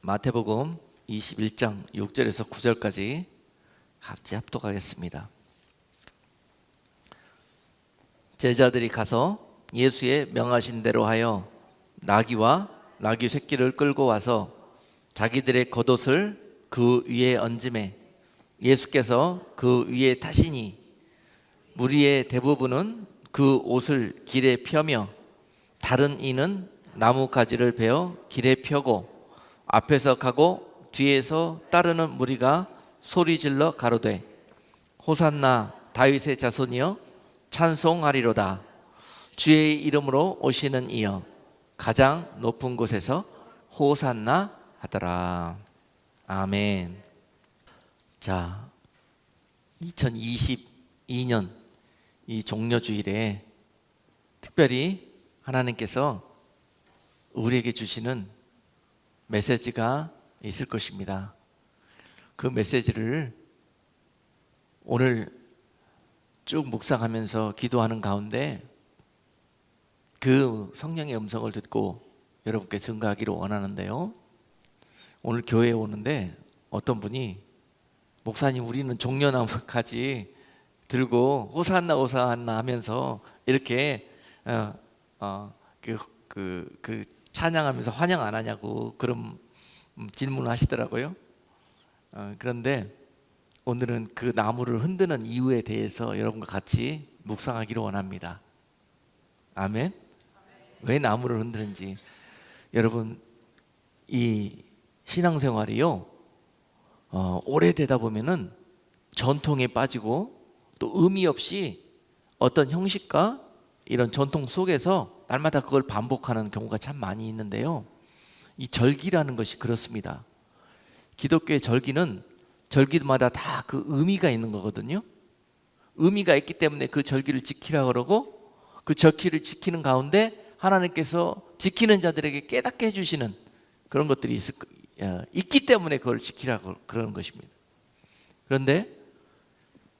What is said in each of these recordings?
마태복음 21장 6절에서 9절까지 같이 합독하겠습니다. 제자들이 가서 예수의 명하신 대로 하여 나귀와 나귀 새끼를 끌고 와서 자기들의 겉옷을 그 위에 얹음에 예수께서 그 위에 타시니 무리의 대부분은 그 옷을 길에 펴며 다른 이는 나무 가지를 베어 길에 펴고 앞에서 가고 뒤에서 따르는 무리가 소리질러 가로되 호산나 다윗의 자손이여 찬송하리로다. 주의 이름으로 오시는 이여 가장 높은 곳에서 호산나 하더라. 아멘. 자, 2022년 이 종려주일에 특별히 하나님께서 우리에게 주시는 메시지가 있을 것입니다. 그 메시지를 오늘 쭉 묵상하면서 기도하는 가운데 그 성령의 음성을 듣고 여러분께 증거하기를 원하는데요. 오늘 교회에 오는데 어떤 분이 목사님 우리는 종려나무 가지 들고 호산나 호산나 하면서 이렇게 찬양하면서 환영 안 하냐고 그런 질문을 하시더라고요. 그런데 오늘은 그 나무를 흔드는 이유에 대해서 여러분과 같이 묵상하기를 원합니다. 아멘. 왜 나무를 흔드는지. 여러분 이 신앙생활이요 오래되다 보면은 전통에 빠지고 또 의미 없이 어떤 형식과 이런 전통 속에서 날마다 그걸 반복하는 경우가 참 많이 있는데요. 이 절기라는 것이 그렇습니다. 기독교의 절기는 절기마다 다 그 의미가 있는 거거든요. 의미가 있기 때문에 그 절기를 지키라 그러고 그 절기를 지키는 가운데 하나님께서 지키는 자들에게 깨닫게 해주시는 그런 것들이 있기 때문에 그걸 지키라고 그러는 것입니다. 그런데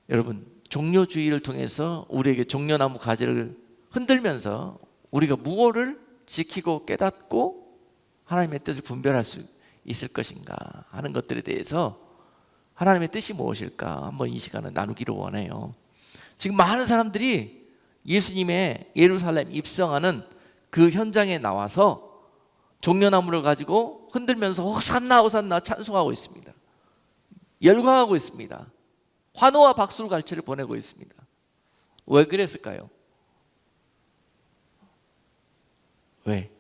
여러분 종려주의를 통해서 우리에게 종려나무 가지를 흔들면서 우리가 무엇을 지키고 깨닫고 하나님의 뜻을 분별할 수 있을 것인가 하는 것들에 대해서 하나님의 뜻이 무엇일까 한번 이 시간을 나누기를 원해요. 지금 많은 사람들이 예수님의 예루살렘 입성하는 그 현장에 나와서 종려나무를 가지고 흔들면서 호산나 호산나 찬송하고 있습니다. 열광하고 있습니다. 환호와 박수를 갈채를 보내고 있습니다. 왜 그랬을까요? 왜?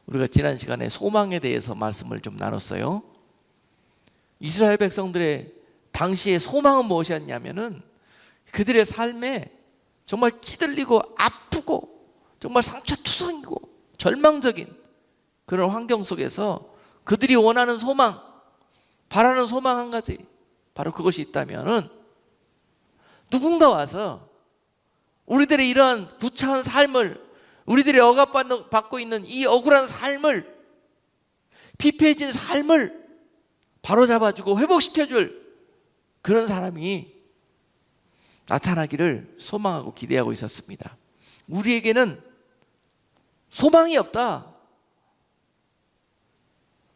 우리가 지난 시간에 소망에 대해서 말씀을 좀 나눴어요. 이스라엘 백성들의 당시의 소망은 무엇이었냐면은 그들의 삶에 정말 찌들리고 아프고 정말 상처투성이고 절망적인 그런 환경 속에서 그들이 원하는 소망, 바라는 소망 한 가지, 바로 그것이 있다면은 누군가 와서 우리들의 이러한 부차한 삶을, 우리들이 억압받고 있는 이 억울한 삶을, 피폐해진 삶을 바로잡아주고 회복시켜줄 그런 사람이 나타나기를 소망하고 기대하고 있었습니다. 우리에게는 소망이 없다.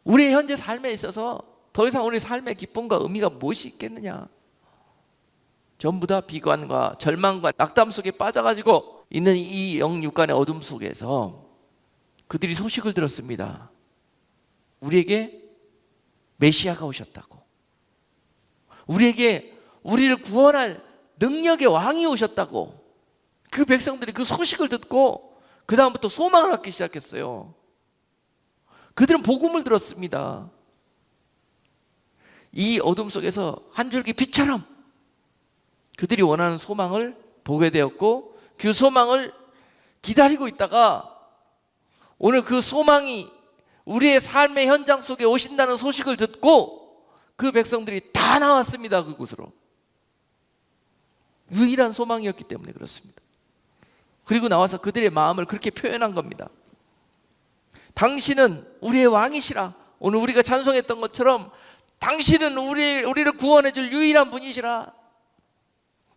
우리의 현재 삶에 있어서 더 이상 우리 삶의 기쁨과 의미가 무엇이 있겠느냐. 전부 다 비관과 절망과 낙담 속에 빠져가지고 있는 이 영육간의 어둠 속에서 그들이 소식을 들었습니다. 우리에게 메시아가 오셨다고, 우리에게 우리를 구원할 능력의 왕이 오셨다고. 그 백성들이 그 소식을 듣고 그 다음부터 소망을 갖기 시작했어요. 그들은 복음을 들었습니다. 이 어둠 속에서 한 줄기 빛처럼 그들이 원하는 소망을 보게 되었고 그 소망을 기다리고 있다가 오늘 그 소망이 우리의 삶의 현장 속에 오신다는 소식을 듣고 그 백성들이 다 나왔습니다. 그곳으로. 유일한 소망이었기 때문에 그렇습니다. 그리고 나와서 그들의 마음을 그렇게 표현한 겁니다. 당신은 우리의 왕이시라. 오늘 우리가 찬송했던 것처럼 당신은 우리를 구원해 줄 유일한 분이시라.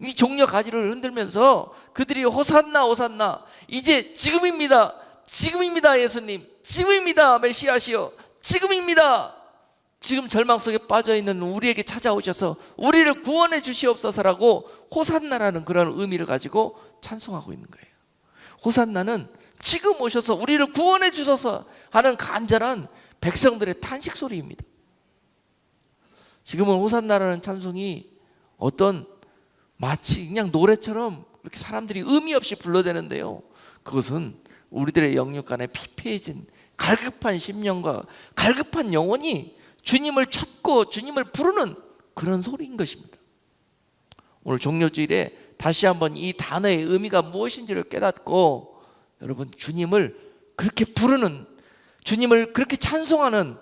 이 종려 가지를 흔들면서 그들이 호산나 호산나, 이제 지금입니다, 지금입니다 예수님, 지금입니다 메시아시여, 지금입니다 지금 절망 속에 빠져있는 우리에게 찾아오셔서 우리를 구원해 주시옵소서라고 호산나라는 그런 의미를 가지고 찬송하고 있는 거예요. 호산나는 지금 오셔서 우리를 구원해 주셔서 하는 간절한 백성들의 탄식 소리입니다. 지금은 호산나라는 찬송이 어떤 마치 그냥 노래처럼 그렇게 사람들이 의미 없이 불러대는데요, 그것은 우리들의 영육 간에 피폐해진 갈급한 심령과 갈급한 영혼이 주님을 찾고 주님을 부르는 그런 소리인 것입니다. 오늘 종료주일에 다시 한번 이 단어의 의미가 무엇인지를 깨닫고 여러분 주님을 그렇게 부르는, 주님을 그렇게 찬송하는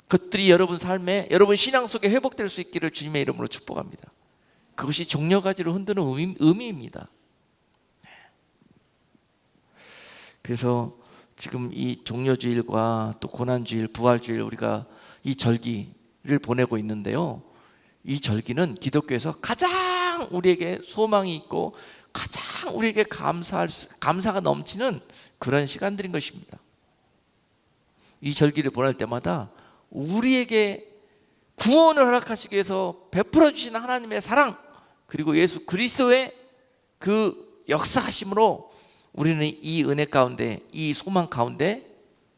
것들이 여러분 삶에, 여러분 신앙 속에 회복될 수 있기를 주님의 이름으로 축복합니다. 그것이 종려가지를 흔드는 의미입니다. 그래서 지금 이 종려주일과 또 고난주일, 부활주일 우리가 이 절기를 보내고 있는데요, 이 절기는 기독교에서 가장 우리에게 소망이 있고 가장 우리에게 감사가 넘치는 그런 시간들인 것입니다. 이 절기를 보낼 때마다 우리에게 구원을 허락하시기 위해서 베풀어 주신 하나님의 사랑, 그리고 예수 그리스도의 그 역사하심으로 우리는 이 은혜 가운데, 이 소망 가운데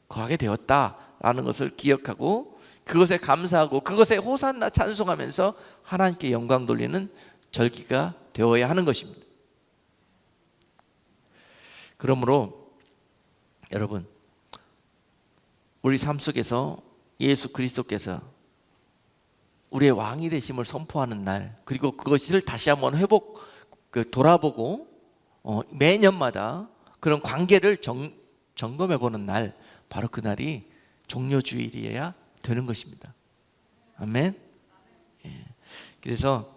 거하게 되었다라는 것을 기억하고 그것에 감사하고 그것에 호산나 찬송하면서 하나님께 영광 돌리는 절기가 되어야 하는 것입니다. 그러므로 여러분, 우리 삶 속에서 예수 그리스도께서 우리의 왕이 되심을 선포하는 날, 그리고 그것을 다시 한번 돌아보고 매년마다 그런 관계를 점검해 보는 날, 바로 그 날이 종려주일이어야 되는 것입니다. 아멘. 예. 그래서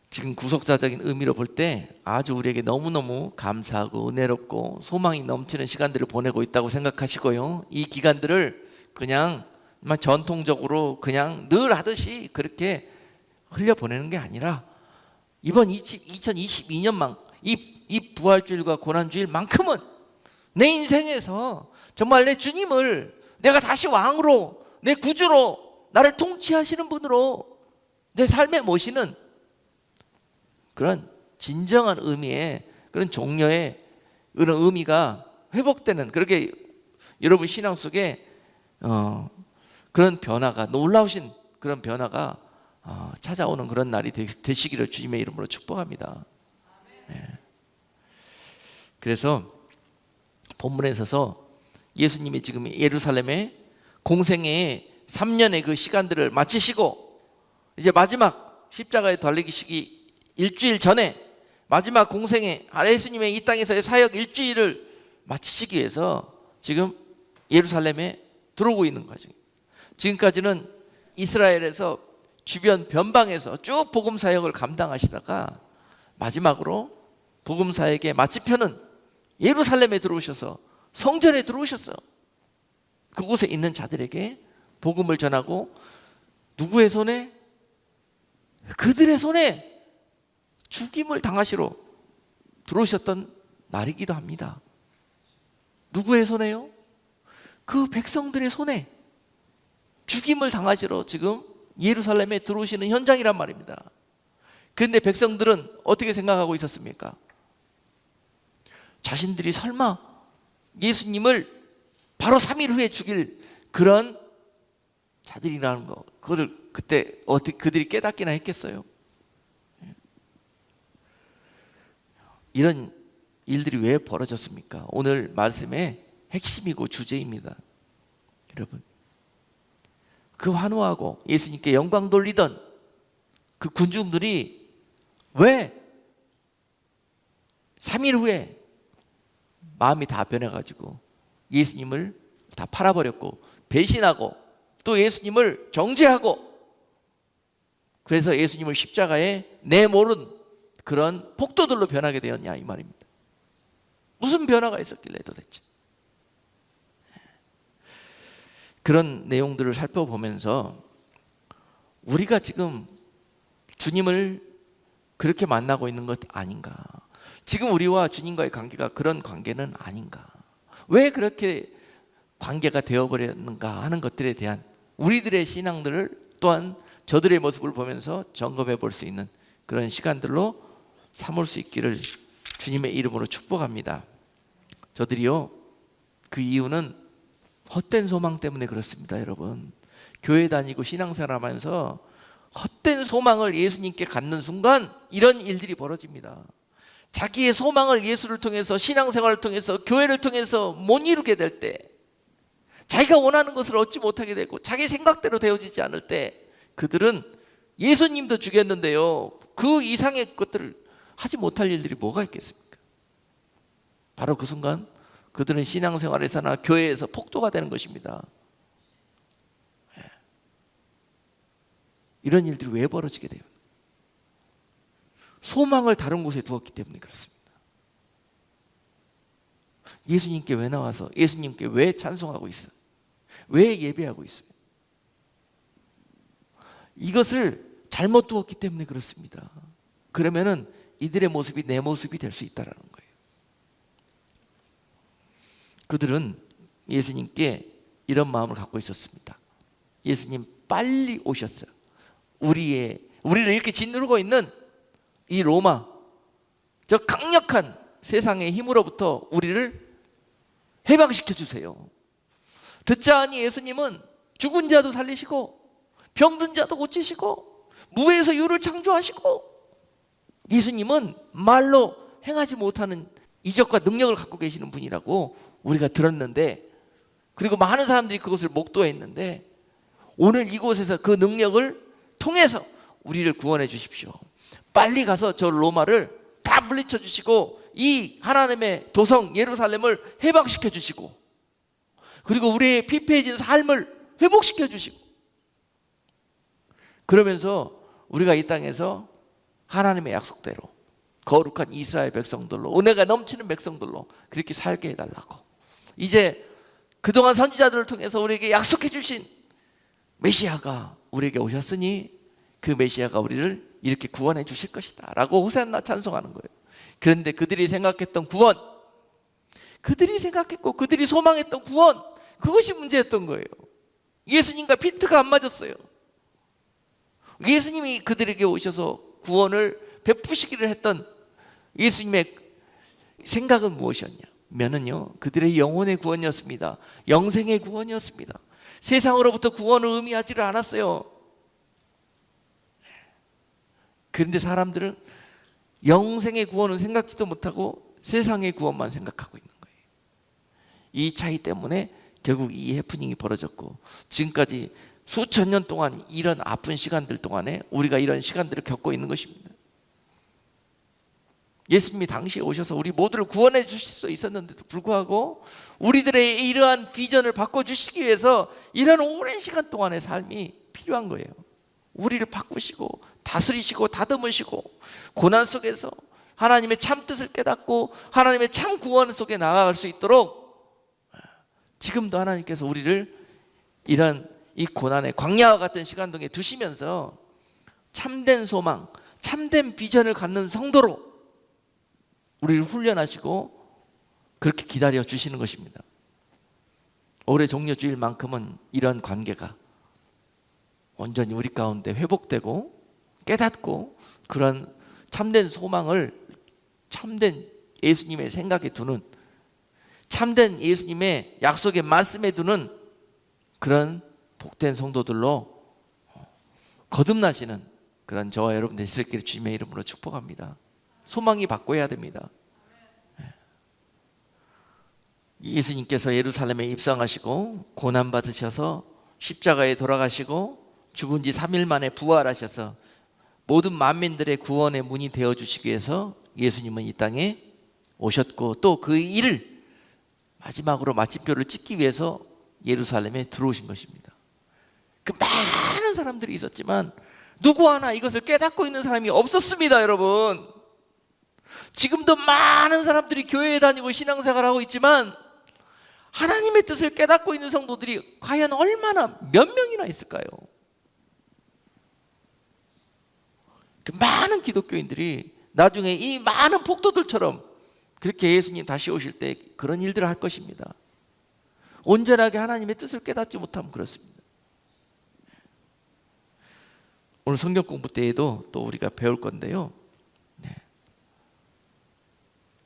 지금 구속사적인 의미로 볼 때 아주 우리에게 너무너무 감사하고 은혜롭고 소망이 넘치는 시간들을 보내고 있다고 생각하시고요, 이 기간들을 그냥 전통적으로 그냥 늘 하듯이 그렇게 흘려보내는 게 아니라 이번 2022년만 이 부활주일과 고난주일만큼은 내 인생에서 정말 내 주님을 내가 다시 왕으로, 내 구주로, 나를 통치하시는 분으로 내 삶에 모시는 그런 진정한 의미의, 그런 종려의 그런 의미가 회복되는, 그렇게 여러분 신앙 속에 그런 변화가, 놀라우신 그런 변화가 찾아오는 그런 날이 되시기를 주님의 이름으로 축복합니다. 예. 그래서 본문에 있어서 예수님이 지금 예루살렘에 공생의 3년의 그 시간들을 마치시고 이제 마지막 십자가에 달리시기 일주일 전에 마지막 공생의 예수님의 이 땅에서의 사역 일주일을 마치시기 위해서 지금 예루살렘에 들어오고 있는 거죠. 지금까지는 이스라엘에서 주변 변방에서 쭉 복음 사역을 감당하시다가 마지막으로 복음 사역의 마치표는 예루살렘에 들어오셔서 성전에 들어오셨어요. 그곳에 있는 자들에게 복음을 전하고 누구의 손에? 그들의 손에 죽임을 당하시러 들어오셨던 날이기도 합니다. 누구의 손에요? 그 백성들의 손에 죽임을 당하시러 지금 예루살렘에 들어오시는 현장이란 말입니다. 그런데 백성들은 어떻게 생각하고 있었습니까? 자신들이 설마 예수님을 바로 3일 후에 죽일 그런 자들이라는 거, 그거를 그때 어떻게 그들이 깨닫기나 했겠어요? 이런 일들이 왜 벌어졌습니까? 오늘 말씀의 핵심이고 주제입니다. 여러분, 그 환호하고 예수님께 영광 돌리던 그 군중들이 왜 3일 후에 마음이 다 변해가지고 예수님을 다 팔아버렸고 배신하고 또 예수님을 정죄하고, 그래서 예수님을 십자가에 내모른 그런 폭도들로 변하게 되었냐, 이 말입니다. 무슨 변화가 있었길래 도대체? 그런 내용들을 살펴보면서 우리가 지금 주님을 그렇게 만나고 있는 것 아닌가, 지금 우리와 주님과의 관계가 그런 관계는 아닌가, 왜 그렇게 관계가 되어버렸는가 하는 것들에 대한 우리들의 신앙들을 또한 저들의 모습을 보면서 점검해 볼 수 있는 그런 시간들로 삼을 수 있기를 주님의 이름으로 축복합니다. 저들이요, 그 이유는 헛된 소망 때문에 그렇습니다. 여러분, 교회 다니고 신앙생활하면서 헛된 소망을 예수님께 갖는 순간 이런 일들이 벌어집니다. 자기의 소망을 예수를 통해서, 신앙생활을 통해서, 교회를 통해서 못 이루게 될 때, 자기가 원하는 것을 얻지 못하게 되고 자기 생각대로 되어지지 않을 때, 그들은 예수님도 죽였는데요, 그 이상의 것들을 하지 못할 일들이 뭐가 있겠습니까? 바로 그 순간 그들은 신앙생활에서나 교회에서 폭도가 되는 것입니다. 이런 일들이 왜 벌어지게 돼요? 소망을 다른 곳에 두었기 때문에 그렇습니다. 예수님께 왜 나와서, 예수님께 왜 찬송하고 있어요? 왜 예배하고 있어요? 이것을 잘못 두었기 때문에 그렇습니다. 그러면은 이들의 모습이 내 모습이 될 수 있다는 거예요. 그들은 예수님께 이런 마음을 갖고 있었습니다. 예수님 빨리 오셨어요. 우리를 이렇게 짓누르고 있는 이 로마, 저 강력한 세상의 힘으로부터 우리를 해방시켜 주세요. 듣자 하니 예수님은 죽은 자도 살리시고 병든 자도 고치시고 무에서 유를 창조하시고, 예수님은 말로 행하지 못하는 이적과 능력을 갖고 계시는 분이라고 우리가 들었는데, 그리고 많은 사람들이 그것을 목도했는데, 오늘 이곳에서 그 능력을 통해서 우리를 구원해 주십시오. 빨리 가서 저 로마를 다 물리쳐 주시고 이 하나님의 도성 예루살렘을 해방시켜 주시고, 그리고 우리의 피폐해진 삶을 회복시켜 주시고, 그러면서 우리가 이 땅에서 하나님의 약속대로 거룩한 이스라엘 백성들로, 은혜가 넘치는 백성들로 그렇게 살게 해달라고, 이제 그동안 선지자들을 통해서 우리에게 약속해 주신 메시아가 우리에게 오셨으니 그 메시아가 우리를 이렇게 구원해 주실 것이다 라고 호산나 찬송하는 거예요. 그런데 그들이 생각했던 구원, 그들이 생각했고 그들이 소망했던 구원, 그것이 문제였던 거예요. 예수님과 피트가 안 맞았어요. 예수님이 그들에게 오셔서 구원을 베푸시기를 했던 예수님의 생각은 무엇이었냐면은요, 그들의 영혼의 구원이었습니다. 영생의 구원이었습니다. 세상으로부터 구원을 의미하지를 않았어요. 그런데 사람들은 영생의 구원은 생각지도 못하고 세상의 구원만 생각하고 있는 거예요. 이 차이 때문에 결국 이 해프닝이 벌어졌고, 지금까지 수천 년 동안 이런 아픈 시간들 동안에 우리가 이런 시간들을 겪고 있는 것입니다. 예수님이 당시에 오셔서 우리 모두를 구원해 주실 수 있었는데도 불구하고 우리들의 이러한 비전을 바꿔주시기 위해서 이런 오랜 시간 동안의 삶이 필요한 거예요. 우리를 바꾸시고 다스리시고 다듬으시고, 고난 속에서 하나님의 참 뜻을 깨닫고 하나님의 참 구원 속에 나아갈 수 있도록 지금도 하나님께서 우리를 이런 이 고난의 광야와 같은 시간 동에 두시면서 참된 소망, 참된 비전을 갖는 성도로 우리를 훈련하시고 그렇게 기다려 주시는 것입니다. 올해 종려주일만큼은 이런 관계가 온전히 우리 가운데 회복되고 깨닫고, 그런 참된 소망을 참된 예수님의 생각에 두는, 참된 예수님의 약속의 말씀에 두는 그런 복된 성도들로 거듭나시는 그런 저와 여러분 되시길 주님의 이름으로 축복합니다. 소망이 바꿔야 됩니다. 예수님께서 예루살렘에 입성하시고 고난받으셔서 십자가에 돌아가시고 죽은 지 3일 만에 부활하셔서 모든 만민들의 구원의 문이 되어주시기 위해서 예수님은 이 땅에 오셨고, 또 그 일을 마지막으로 마침표를 찍기 위해서 예루살렘에 들어오신 것입니다. 그 많은 사람들이 있었지만 누구 하나 이것을 깨닫고 있는 사람이 없었습니다. 여러분, 지금도 많은 사람들이 교회에 다니고 신앙생활하고 있지만 하나님의 뜻을 깨닫고 있는 성도들이 과연 얼마나, 몇 명이나 있을까요? 그 많은 기독교인들이 나중에 이 많은 폭도들처럼 그렇게 예수님 다시 오실 때 그런 일들을 할 것입니다. 온전하게 하나님의 뜻을 깨닫지 못하면 그렇습니다. 오늘 성경 공부 때에도 또 우리가 배울 건데요. 네.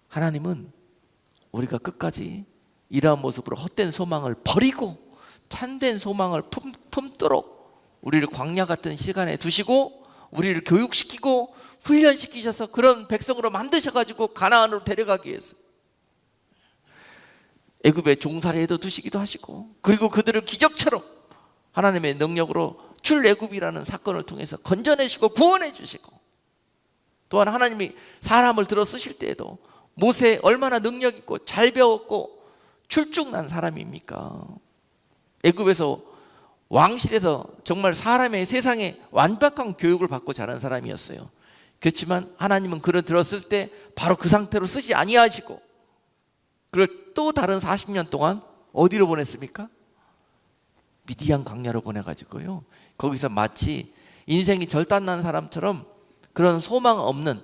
하나님은 우리가 끝까지 이러한 모습으로 헛된 소망을 버리고 참된 소망을 품도록 우리를 광야 같은 시간에 두시고 우리를 교육시키고 훈련시키셔서 그런 백성으로 만드셔가지고 가나안으로 데려가기 위해서 애굽의 종살이에도 두시기도 하시고, 그리고 그들을 기적처럼 하나님의 능력으로 출애굽이라는 사건을 통해서 건져내시고 구원해 주시고, 또한 하나님이 사람을 들어 쓰실 때에도 모세 얼마나 능력 있고 잘 배웠고 출중난 사람입니까? 애굽에서 왕실에서 정말 사람의 세상에 완벽한 교육을 받고 자란 사람이었어요. 그렇지만 하나님은 그를 들었을 때 바로 그 상태로 쓰지 아니하시고 그를 또 다른 40년 동안 어디로 보냈습니까? 미디안 광야로 보내가지고요, 거기서 마치 인생이 절단난 사람처럼 그런 소망 없는,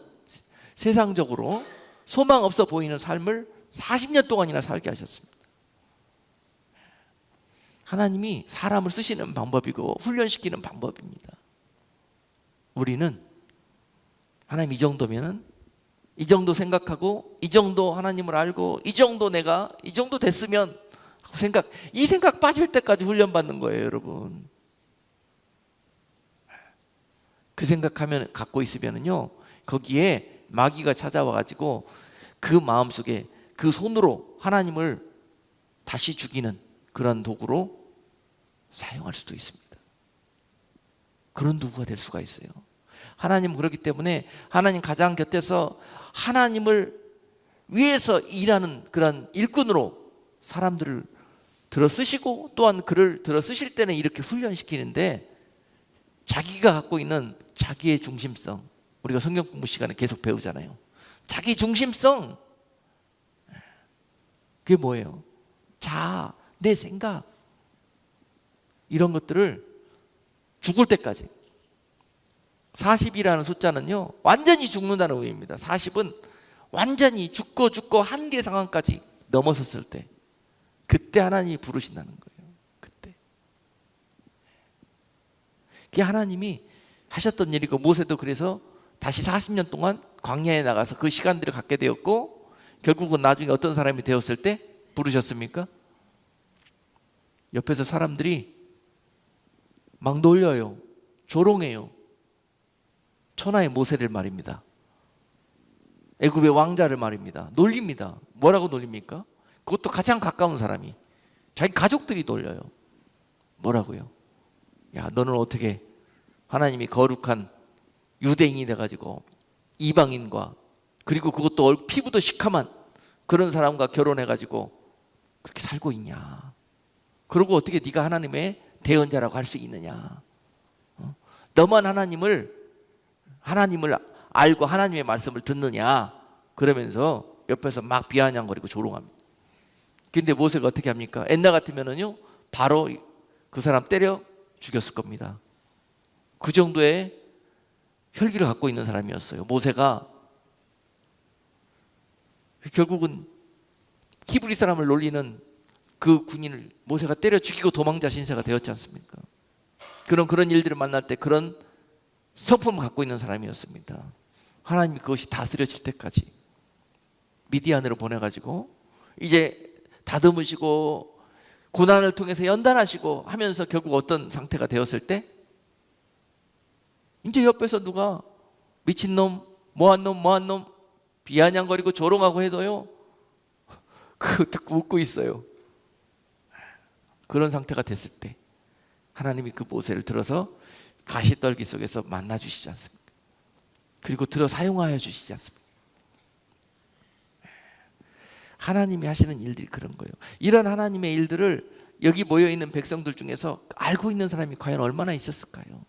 세상적으로 소망 없어 보이는 삶을 40년 동안이나 살게 하셨습니다. 하나님이 사람을 쓰시는 방법이고 훈련시키는 방법입니다. 우리는 하나님 이 정도면은, 이 정도 생각하고 이 정도 하나님을 알고 이 정도 내가 이 정도 됐으면 하고 이 생각 빠질 때까지 훈련받는 거예요, 여러분. 그 생각하면 갖고 있으면은요, 거기에 마귀가 찾아와 가지고 그 마음속에 그 손으로 하나님을 다시 죽이는 그런 도구로 사용할 수도 있습니다. 그런 도구가 될 수가 있어요. 하나님은 그렇기 때문에 하나님 가장 곁에서 하나님을 위해서 일하는 그런 일꾼으로 사람들을 들어 쓰시고, 또한 그를 들어 쓰실 때는 이렇게 훈련시키는데, 자기가 갖고 있는 자기의 중심성, 우리가 성경 공부 시간에 계속 배우잖아요. 자기 중심성, 그게 뭐예요? 자아, 내 생각, 이런 것들을 죽을 때까지, 40이라는 숫자는요 완전히 죽는다는 의미입니다. 40은 완전히 죽고 한계 상황까지 넘어섰을 때, 그때 하나님이 부르신다는 거예요. 그때 그게 하나님이 하셨던 일이고, 모세도 그래서 다시 40년 동안 광야에 나가서 그 시간들을 갖게 되었고, 결국은 나중에 어떤 사람이 되었을 때 부르셨습니까? 옆에서 사람들이 막 놀려요, 조롱해요. 천하의 모세를 말입니다. 애굽의 왕자를 말입니다. 놀립니다. 뭐라고 놀립니까? 그것도 가장 가까운 사람이, 자기 가족들이 놀려요. 뭐라고요? 야, 너는 어떻게 하나님이 거룩한 유대인이 돼가지고 이방인과, 그리고 그것도 피부도 시커먼 그런 사람과 결혼해가지고 그렇게 살고 있냐? 그리고 어떻게 네가 하나님의 대언자라고 할 수 있느냐? 너만 하나님을 알고 하나님의 말씀을 듣느냐? 그러면서 옆에서 막 비아냥거리고 조롱합니다. 근데 모세가 어떻게 합니까? 옛날 같으면은요 바로 그 사람 때려 죽였을 겁니다. 그 정도의 혈기를 갖고 있는 사람이었어요. 모세가 결국은 히브리 사람을 놀리는 그 군인을 모세가 때려 죽이고 도망자 신세가 되었지 않습니까? 그런 일들을 만날 때 그런 성품을 갖고 있는 사람이었습니다. 하나님이 그것이 다스려질 때까지 미디안으로 보내가지고 이제 다듬으시고 고난을 통해서 연단하시고 하면서 결국 어떤 상태가 되었을 때, 이제 옆에서 누가 미친놈, 뭐한놈 비아냥거리고 조롱하고 해도요 그거 듣고 웃고 있어요. 그런 상태가 됐을 때 하나님이 그 모세를 들어서 가시떨기 속에서 만나주시지 않습니까? 그리고 들어 사용하여 주시지 않습니까? 하나님이 하시는 일들이 그런 거예요. 이런 하나님의 일들을 여기 모여있는 백성들 중에서 알고 있는 사람이 과연 얼마나 있었을까요?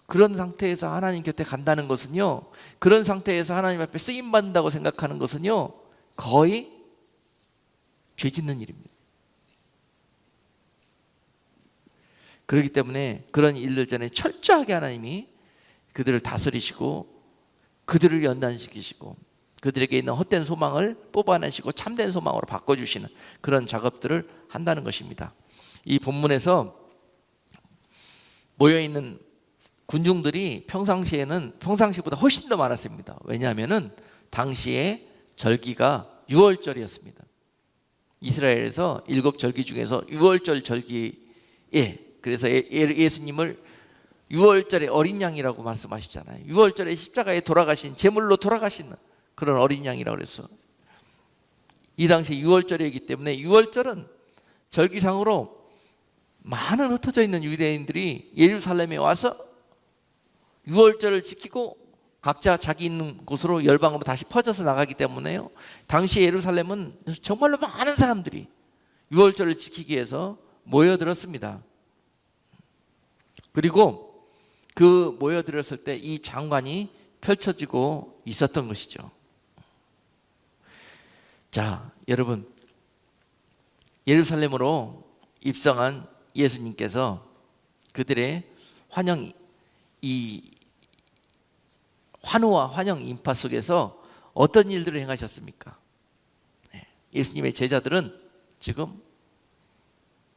그런 상태에서 하나님 곁에 간다는 것은요, 그런 상태에서 하나님 앞에 쓰임받는다고 생각하는 것은요 거의 죄 짓는 일입니다. 그렇기 때문에 그런 일들 전에 철저하게 하나님이 그들을 다스리시고 그들을 연단시키시고 그들에게 있는 헛된 소망을 뽑아내시고 참된 소망으로 바꿔주시는 그런 작업들을 한다는 것입니다. 이 본문에서 모여있는 군중들이 평상시보다 훨씬 더 많았습니다. 왜냐하면은 당시에 절기가 유월절이었습니다. 이스라엘에서 7절기 중에서 유월절 절기에, 그래서 예수님을 유월절의 어린 양이라고 말씀하시잖아요. 유월절에 십자가에 돌아가신, 제물로 돌아가신 그런 어린 양이라고 그래서 이 당시에 유월절이기 때문에, 유월절은 절기상으로 많은 흩어져 있는 유대인들이 예루살렘에 와서 유월절을 지키고 각자 자기 있는 곳으로 열방으로 다시 퍼져서 나가기 때문에요, 당시 예루살렘은 정말로 많은 사람들이 유월절을 지키기 위해서 모여들었습니다. 그리고 그 모여들었을 때 이 장관이 펼쳐지고 있었던 것이죠. 자, 여러분, 예루살렘으로 입성한 예수님께서 그들의 이 환호와 환영 인파 속에서 어떤 일들을 행하셨습니까? 예수님의 제자들은 지금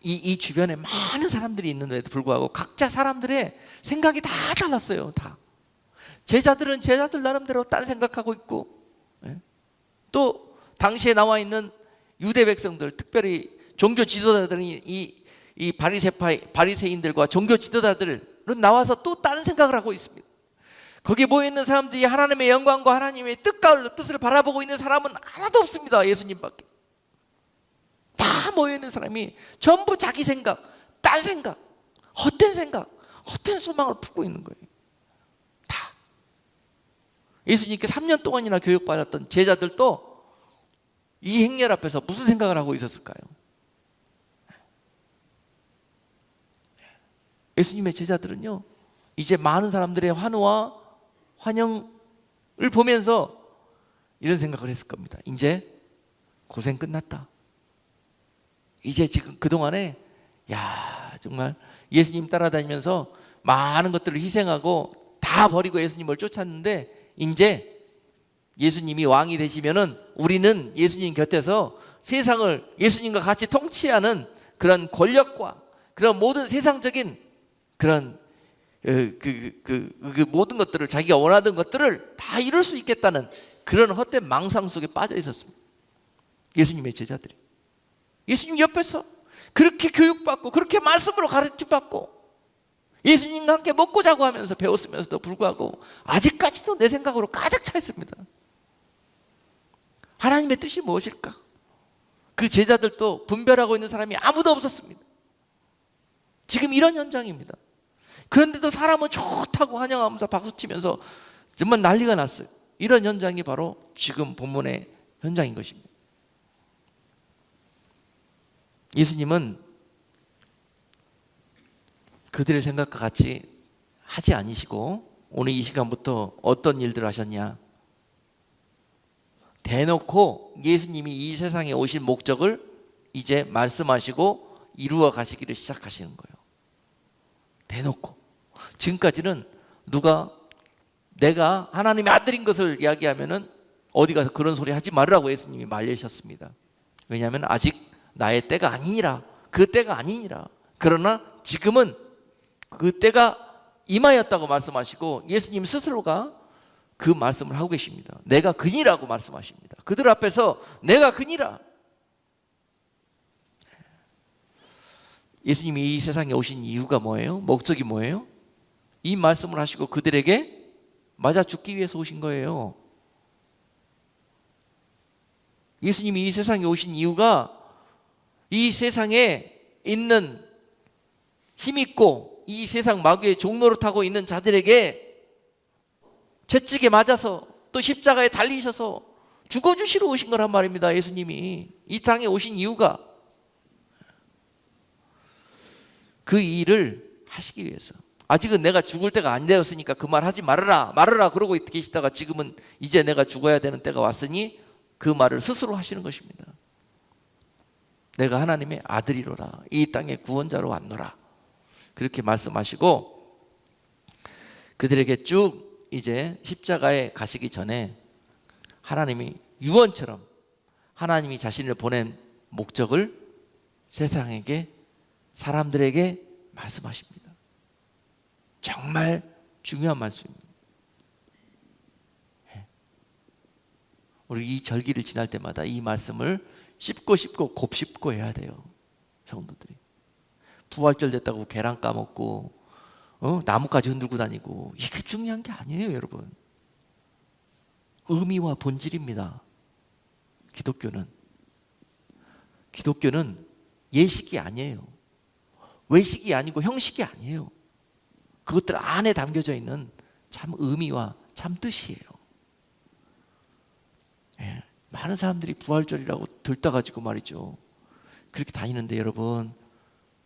이 주변에 많은 사람들이 있는데도 불구하고 각자 사람들의 생각이 다 달랐어요. 다. 제자들은 제자들 나름대로 딴 생각하고 있고, 또 당시에 나와 있는 유대 백성들, 특별히 종교 지도자들은 이 바리새인들과 종교 지도자들은 나와서 또 다른 생각을 하고 있습니다. 거기에 모여있는 사람들이 하나님의 영광과 하나님의 뜻을 바라보고 있는 사람은 하나도 없습니다. 예수님밖에. 다 모여있는 사람이 전부 자기 생각, 딴 생각, 헛된 생각, 헛된 소망을 품고 있는 거예요. 다. 예수님께 3년 동안이나 교육받았던 제자들도 이 행렬 앞에서 무슨 생각을 하고 있었을까요? 예수님의 제자들은요, 이제 많은 사람들의 환호와 환영을 보면서 이런 생각을 했을 겁니다. 이제 고생 끝났다. 이제 지금 그동안에 정말 예수님 따라다니면서 많은 것들을 희생하고 다 버리고 예수님을 쫓았는데, 이제 예수님이 왕이 되시면은 우리는 예수님 곁에서 세상을 예수님과 같이 통치하는 그런 권력과 그런 모든 세상적인 그런 그 모든 것들을, 자기가 원하던 것들을 다 이룰 수 있겠다는 그런 헛된 망상 속에 빠져 있었습니다. 예수님의 제자들이 예수님 옆에서 그렇게 교육받고 그렇게 말씀으로 가르침받고 예수님과 함께 먹고 자고 하면서 배웠으면서도 불구하고 아직까지도 내 생각으로 가득 차 있습니다. 하나님의 뜻이 무엇일까? 그 제자들도 분별하고 있는 사람이 아무도 없었습니다. 지금 이런 현장입니다. 그런데도 사람은 좋다고 환영하면서 박수치면서 정말 난리가 났어요. 이런 현장이 바로 지금 본문의 현장인 것입니다. 예수님은 그들의 생각과 같이 하지 않으시고 오늘 이 시간부터 어떤 일들을 하셨냐? 대놓고 예수님이 이 세상에 오신 목적을 이제 말씀하시고 이루어 가시기를 시작하시는 거예요. 대놓고. 지금까지는 내가 하나님의 아들인 것을 이야기하면은 어디 가서 그런 소리 하지 말으라고 예수님이 말리셨습니다. 왜냐하면 아직 나의 때가 아니니라. 그 때가 아니니라. 그러나 지금은 그 때가 임하였다고 말씀하시고 예수님 스스로가 그 말씀을 하고 계십니다. 내가 그니라고 말씀하십니다. 그들 앞에서 내가 그니라. 예수님이 이 세상에 오신 이유가 뭐예요? 목적이 뭐예요? 이 말씀을 하시고 그들에게 맞아 죽기 위해서 오신 거예요. 예수님이 이 세상에 오신 이유가 이 세상에 있는 힘있고 이 세상 마귀의 종로를 타고 있는 자들에게 채찍에 맞아서 또 십자가에 달리셔서 죽어주시러 오신 거란 말입니다. 예수님이 이 땅에 오신 이유가 그 일을 하시기 위해서. 아직은 내가 죽을 때가 안 되었으니까 그 말 하지 말아라 그러고 계시다가 지금은 이제 내가 죽어야 되는 때가 왔으니 그 말을 스스로 하시는 것입니다. 내가 하나님의 아들이로라. 이 땅의 구원자로 왔노라. 그렇게 말씀하시고 그들에게 쭉 이제 십자가에 가시기 전에 하나님이 유언처럼 하나님이 자신을 보낸 목적을 세상에게, 사람들에게 말씀하십니다. 정말 중요한 말씀입니다. 우리 이 절기를 지날 때마다 이 말씀을 씹고 곱씹고 해야 돼요. 성도들이 부활절 됐다고 계란 까먹고 나무까지 흔들고 다니고 이게 중요한 게 아니에요, 여러분. 의미와 본질입니다. 기독교는 예식이 아니에요. 외식이 아니고 형식이 아니에요. 그것들 안에 담겨져 있는 참 의미와 참 뜻이에요. 예, 많은 사람들이 부활절이라고 들떠가지고 말이죠, 그렇게 다니는데 여러분,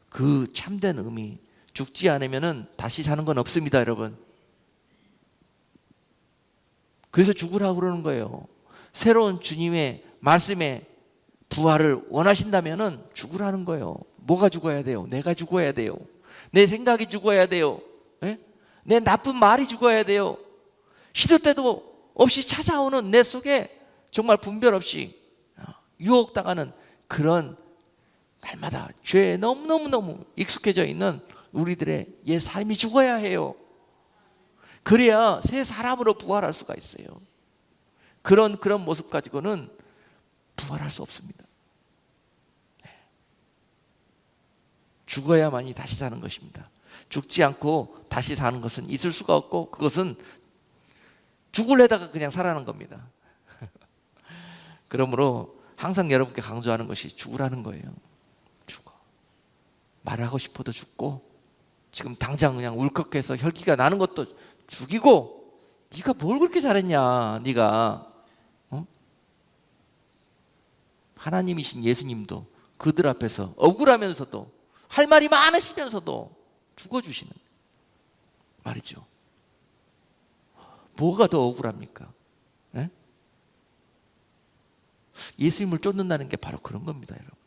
그 참된 의미, 죽지 않으면 다시 사는 건 없습니다, 여러분. 그래서 죽으라고 그러는 거예요. 새로운 주님의 말씀에 부활을 원하신다면 죽으라는 거예요. 뭐가 죽어야 돼요? 내가 죽어야 돼요. 내 생각이 죽어야 돼요. 예? 내 나쁜 말이 죽어야 돼요. 시도 때도 없이 찾아오는 내 속에 정말 분별 없이 유혹당하는 그런 날마다 죄에 너무너무 익숙해져 있는 우리들의 옛 삶이 죽어야 해요. 그래야 새 사람으로 부활할 수가 있어요. 그런 모습 가지고는 부활할 수 없습니다. 죽어야만이 다시 사는 것입니다. 죽지 않고 다시 사는 것은 있을 수가 없고, 그것은 죽으려다가 그냥 살아난 겁니다. 그러므로 항상 여러분께 강조하는 것이 죽으라는 거예요. 죽어. 말하고 싶어도 죽고, 지금 당장 그냥 울컥해서 혈기가 나는 것도 죽이고, 네가 뭘 그렇게 잘했냐, 네가. 하나님이신 예수님도 그들 앞에서 억울하면서도 할 말이 많으시면서도 죽어주시는 말이죠. 뭐가 더 억울합니까? 네? 예수님을 쫓는다는 게 바로 그런 겁니다, 여러분.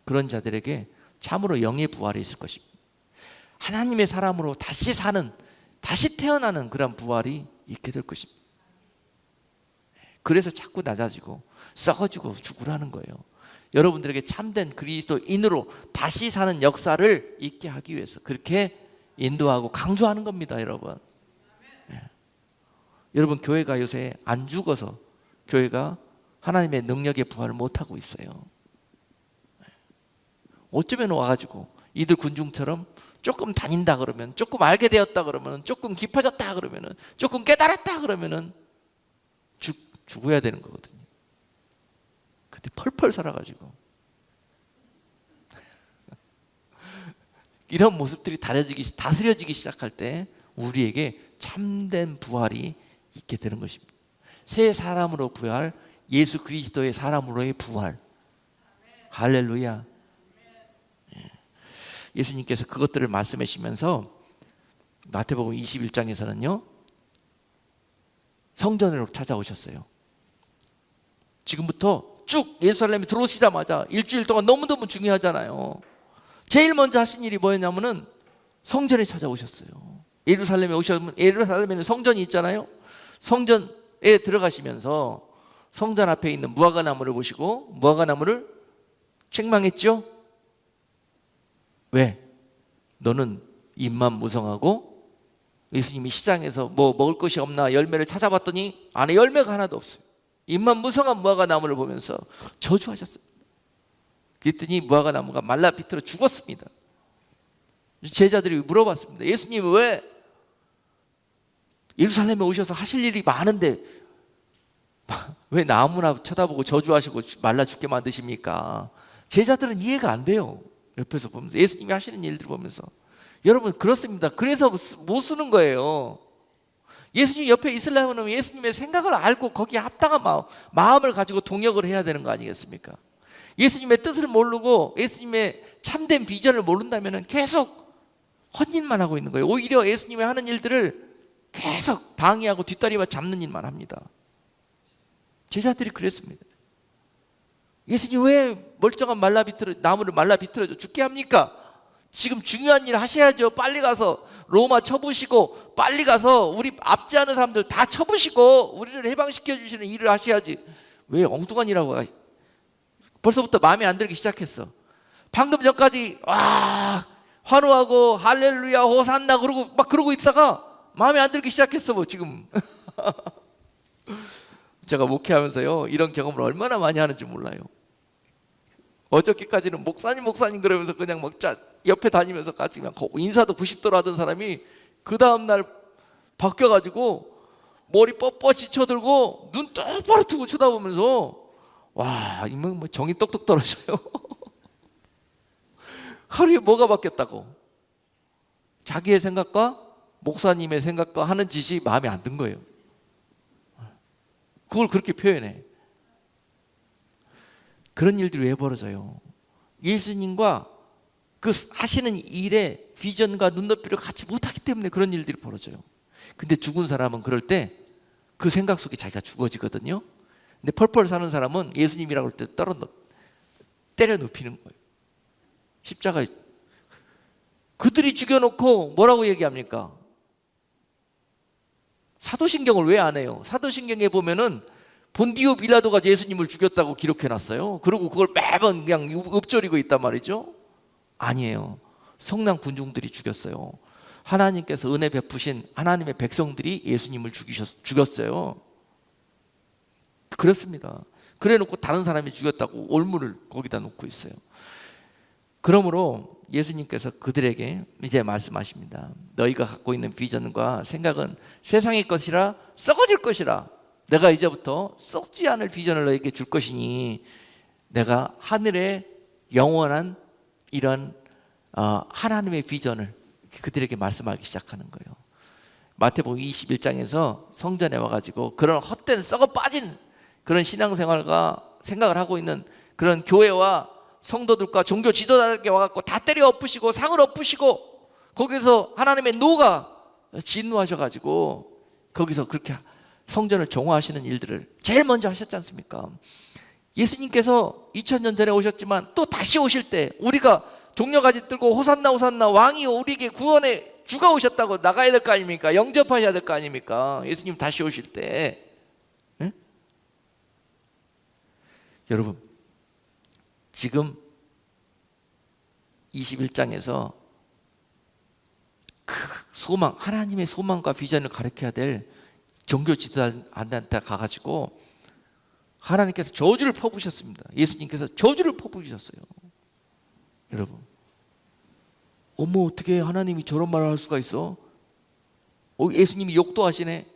그런 자들에게 참으로 영의 부활이 있을 것입니다. 하나님의 사람으로 다시 사는, 다시 태어나는 그런 부활이 있게 될 것입니다. 그래서 자꾸 낮아지고 썩어지고 죽으라는 거예요. 여러분들에게 참된 그리스도인으로 다시 사는 역사를 있게 하기 위해서 그렇게 인도하고 강조하는 겁니다, 여러분. 네. 여러분, 교회가 요새 안 죽어서 교회가 하나님의 능력의 부활을 못하고 있어요. 네. 어쩌면 와가지고 이들 군중처럼 조금 다닌다 그러면, 조금 알게 되었다 그러면, 조금 깊어졌다 그러면, 조금 깨달았다 그러면 죽어야 되는 거거든요. 근데 펄펄 살아가지고 이런 모습들이 다스려지기 시작할 때 우리에게 참된 부활이 있게 되는 것입니다. 새 사람으로 부활, 예수 그리스도의 사람으로의 부활. 할렐루야. 예수님께서 그것들을 말씀하시면서 마태복음 21장에서는요 성전으로 찾아오셨어요. 지금부터 쭉 예루살렘에 들어오시자마자 일주일 동안 너무너무 중요하잖아요. 제일 먼저 하신 일이 뭐였냐면은 성전에 찾아오셨어요. 예루살렘에 오셨으면, 예루살렘에는 성전이 있잖아요. 성전에 들어가시면서 성전 앞에 있는 무화과나무를 보시고 무화과나무를 책망했죠. 왜? 너는 입만 무성하고, 예수님이 시장에서 뭐 먹을 것이 없나 열매를 찾아봤더니 안에 열매가 하나도 없어요. 입만 무성한 무화과나무를 보면서 저주하셨습니다. 그랬더니 무화과나무가 말라 비틀어 죽었습니다. 제자들이 물어봤습니다. 예수님, 왜 예루살렘에 오셔서 하실 일이 많은데 왜 나무나 쳐다보고 저주하시고 말라 죽게 만드십니까? 제자들은 이해가 안 돼요. 옆에서 보면서, 예수님이 하시는 일들을 보면서. 여러분, 그렇습니다. 그래서 못 쓰는 거예요. 예수님 옆에 있으려면 예수님의 생각을 알고 거기에 합당한 마음을 가지고 동역을 해야 되는 거 아니겠습니까? 예수님의 뜻을 모르고 예수님의 참된 비전을 모른다면 계속 헛일만 하고 있는 거예요. 오히려 예수님이 하는 일들을 계속 방해하고 뒷다리만 잡는 일만 합니다. 제자들이 그랬습니다. 예수님 왜 멀쩡한 나무를 말라 비틀어줘 죽게 합니까? 지금 중요한 일 하셔야죠. 빨리 가서 로마 쳐부시고, 빨리 가서 우리 압제하는 사람들 다 쳐부시고 우리를 해방시켜 주시는 일을 하셔야지. 왜 엉뚱한 일하고 벌써부터 마음에 안 들기 시작했어. 방금 전까지 와 환호하고 할렐루야 호산나 그러고 막 그러고 있다가 마음에 안 들기 시작했어 뭐 지금. 제가 목회하면서요 이런 경험을 얼마나 많이 하는지 몰라요. 어저께까지는 목사님 그러면서 그냥 막 옆에 다니면서 같이 그냥 인사도 90도로 하던 사람이 그 다음날 바뀌어가지고 머리 뻣뻣이 쳐들고 눈 똑바로 뜨고 쳐다보면서 와 이만 뭐 정이 똑똑 떨어져요. 하루에 뭐가 바뀌었다고? 자기의 생각과 목사님의 생각과 하는 짓이 마음에 안 든 거예요. 그걸 그렇게 표현해. 그런 일들이 왜 벌어져요? 예수님과 그 하시는 일의 비전과 눈높이를 같이 못하기 때문에 그런 일들이 벌어져요. 근데 죽은 사람은 그럴 때 그 생각 속에 자기가 죽어지거든요. 근데 펄펄 사는 사람은 예수님이라고 할 때 때려 눕히는 거예요. 십자가에 그들이 죽여놓고 뭐라고 얘기합니까? 사도신경을 왜 안 해요? 사도신경에 보면은 본디오 빌라도가 예수님을 죽였다고 기록해놨어요. 그리고 그걸 매번 그냥 읊조리고 있단 말이죠. 아니에요. 성난 군중들이 죽였어요. 하나님께서 은혜 베푸신 하나님의 백성들이 예수님을 죽였어요. 그렇습니다. 그래놓고 다른 사람이 죽였다고 올무를 거기다 놓고 있어요. 그러므로 예수님께서 그들에게 이제 말씀하십니다. 너희가 갖고 있는 비전과 생각은 세상의 것이라 썩어질 것이라. 내가 이제부터 썩지 않을 비전을 너희에게 줄 것이니 내가 하늘의 영원한 이런 하나님의 비전을 그들에게 말씀하기 시작하는 거예요. 마태복음 21장에서 성전에 와가지고 그런 헛된 썩어 빠진 그런 신앙생활과 생각을 하고 있는 그런 교회와 성도들과 종교 지도자들에게 와갖고 다 때려 엎으시고 상을 엎으시고 거기서 하나님의 노가 진노하셔가지고 거기서 그렇게 성전을 정화하시는 일들을 제일 먼저 하셨지 않습니까? 예수님께서 2000년 전에 오셨지만 또 다시 오실 때 우리가 종려가지 들고 호산나 호산나 왕이 우리에게 구원의 주가 오셨다고 나가야 될 거 아닙니까? 영접하셔야 될 거 아닙니까? 예수님 다시 오실 때. 네? 여러분 지금 21장에서 그 소망, 하나님의 소망과 비전을 가르쳐야 될 종교 지도자한테 가가지고 하나님께서 저주를 퍼부으셨습니다. 예수님께서 저주를 퍼부으셨어요. 여러분, 어머 어떻게 하나님이 저런 말을 할 수가 있어? 예수님이 욕도 하시네.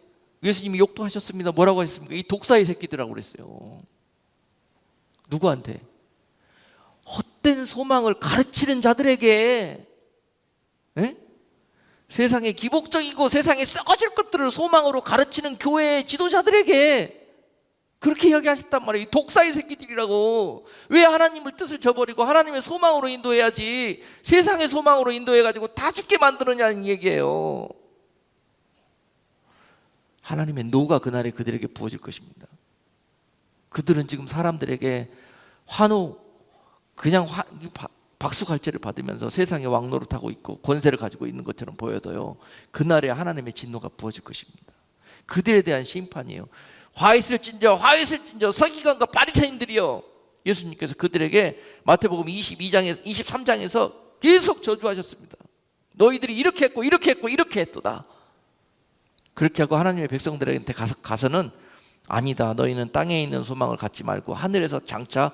예수님이 욕도 하셨습니다. 뭐라고 하셨습니까? 이 독사의 새끼들이라고 그랬어요. 누구한테? 헛된 소망을 가르치는 자들에게. 에? 세상에 기복적이고 세상에 썩어질 것들을 소망으로 가르치는 교회의 지도자들에게 그렇게 이야기하셨단 말이에요. 이 독사의 새끼들이라고. 왜 하나님을 뜻을 저버리고 하나님의 소망으로 인도해야지 세상의 소망으로 인도해가지고 다 죽게 만드느냐는 얘기예요. 하나님의 노가 그날에 그들에게 부어질 것입니다. 그들은 지금 사람들에게 환호, 그냥 박수갈채를 받으면서 세상의 왕노릇하고 있고 권세를 가지고 있는 것처럼 보여도요, 그날에 하나님의 진노가 부어질 것입니다. 그들에 대한 심판이에요. 화 있을진저 서기관과 바리새인들이요. 예수님께서 그들에게 마태복음 22장에서 23장에서 계속 저주하셨습니다. 너희들이 이렇게 했고 이렇게 했고 이렇게 했도다. 그렇게 하고 하나님의 백성들한테 가서는 아니다, 너희는 땅에 있는 소망을 갖지 말고 하늘에서 장차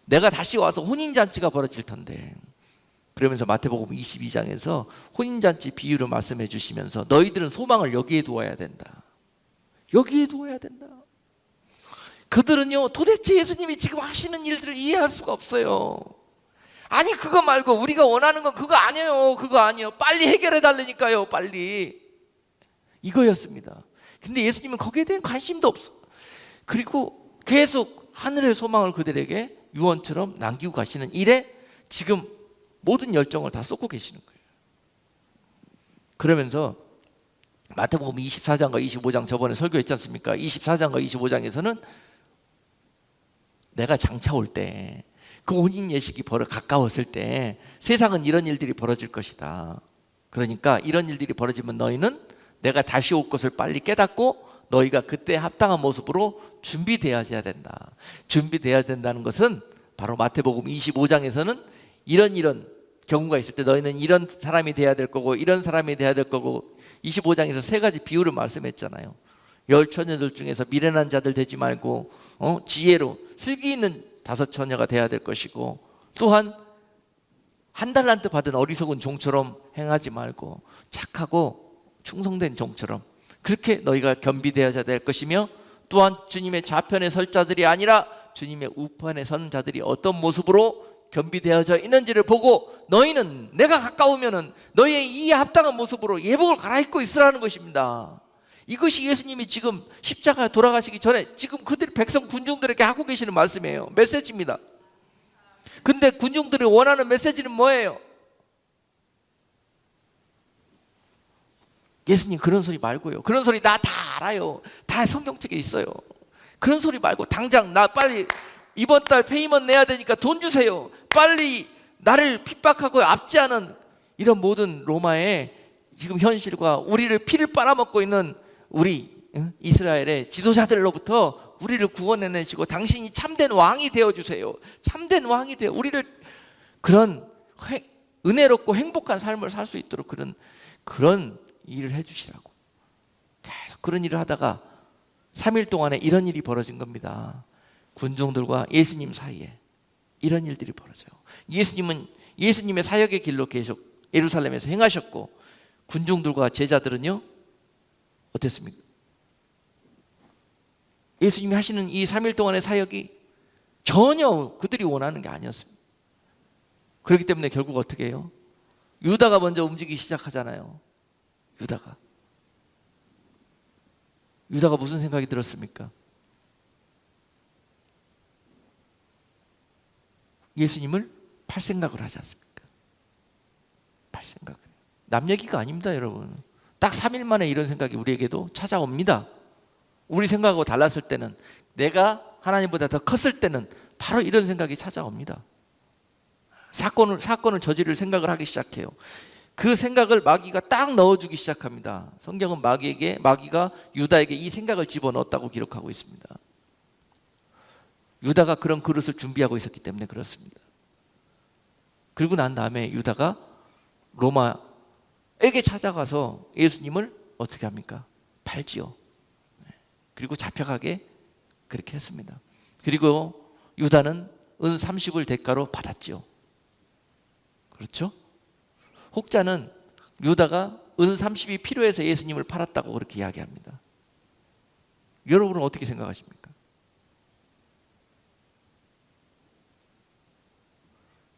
내가 다시 와서 혼인잔치가 벌어질 텐데, 그러면서 마태복음 22장에서 혼인잔치 비유를 말씀해 주시면서 너희들은 소망을 여기에 두어야 된다. 여기에 두어야 된다. 그들은요 도대체 예수님이 지금 하시는 일들을 이해할 수가 없어요. 아니 그거 말고 우리가 원하는 건 그거 아니에요. 그거 아니에요. 빨리 해결해 달라니까요. 빨리. 이거였습니다. 근데 예수님은 거기에 대한 관심도 없어. 그리고 계속 하늘의 소망을 그들에게 유언처럼 남기고 가시는 일에 지금 모든 열정을 다 쏟고 계시는 거예요. 그러면서 마태복음 24장과 25장 저번에 설교했지 않습니까? 24장과 25장에서는 내가 장차 올 때, 그 혼인 예식이 가까웠을 때 세상은 이런 일들이 벌어질 것이다. 그러니까 이런 일들이 벌어지면 너희는 내가 다시 올 것을 빨리 깨닫고 너희가 그때 합당한 모습으로 준비되어야 된다. 준비되어야 된다는 것은 바로 마태복음 25장에서는 이런 경우가 있을 때 너희는 이런 사람이 돼야 될 거고 이런 사람이 돼야 될 거고 25장에서 세 가지 비유를 말씀했잖아요. 열 처녀들 중에서 미련한 자들 되지 말고 지혜로 슬기 있는 5처녀가 돼야 될 것이고, 또한 한 달란트 받은 어리석은 종처럼 행하지 말고 착하고 충성된 종처럼 그렇게 너희가 겸비되어야 될 것이며, 또한 주님의 좌편에 설 자들이 아니라 주님의 우편에 선 자들이 어떤 모습으로 겸비되어져 있는지를 보고 너희는 내가 가까우면은 너희의 이에 합당한 모습으로 예복을 갈아입고 있으라는 것입니다. 이것이 예수님이 지금 십자가에 돌아가시기 전에 지금 그들 백성 군중들에게 하고 계시는 말씀이에요. 메시지입니다. 근데 군중들이 원하는 메시지는 뭐예요? 예수님 그런 소리 말고요. 그런 소리 나 다 알아요. 다 성경책에 있어요. 그런 소리 말고 당장 나 빨리 이번 달 페이먼트 내야 되니까 돈 주세요. 빨리 나를 핍박하고 압제하는 이런 모든 로마의 지금 현실과 우리를 피를 빨아먹고 있는 우리 이스라엘의 지도자들로부터 우리를 구원해내시고 당신이 참된 왕이 되어주세요. 참된 왕이 되어 우리를 그런 은혜롭고 행복한 삶을 살 수 있도록 그런 일을 해주시라고. 계속 그런 일을 하다가 3일 동안에 이런 일이 벌어진 겁니다. 군중들과 예수님 사이에 이런 일들이 벌어져요. 예수님은 예수님의 사역의 길로 계속 예루살렘에서 행하셨고, 군중들과 제자들은요 어땠습니까? 예수님이 하시는 이 3일 동안의 사역이 전혀 그들이 원하는 게 아니었습니다. 그렇기 때문에 결국 어떻게 해요? 유다가 먼저 움직이기 시작하잖아요. 유다가 무슨 생각이 들었습니까? 예수님을 팔 생각을 하지 않습니까? 팔 생각을. 남 얘기가 아닙니다, 여러분. 딱 3일 만에 이런 생각이 우리에게도 찾아옵니다. 우리 생각하고 달랐을 때는, 내가 하나님보다 더 컸을 때는 바로 이런 생각이 찾아옵니다. 사건을 저지를 생각을 하기 시작해요. 그 생각을 마귀가 딱 넣어주기 시작합니다. 성경은 마귀가 유다에게 이 생각을 집어넣었다고 기록하고 있습니다. 유다가 그런 그릇을 준비하고 있었기 때문에 그렇습니다. 그리고 난 다음에 유다가 로마에게 찾아가서 예수님을 어떻게 합니까? 팔지요. 그리고 잡혀가게 그렇게 했습니다. 그리고 유다는 은 30을 대가로 받았지요. 그렇죠? 혹자는 유다가 은 30이 필요해서 예수님을 팔았다고 그렇게 이야기합니다. 여러분은 어떻게 생각하십니까?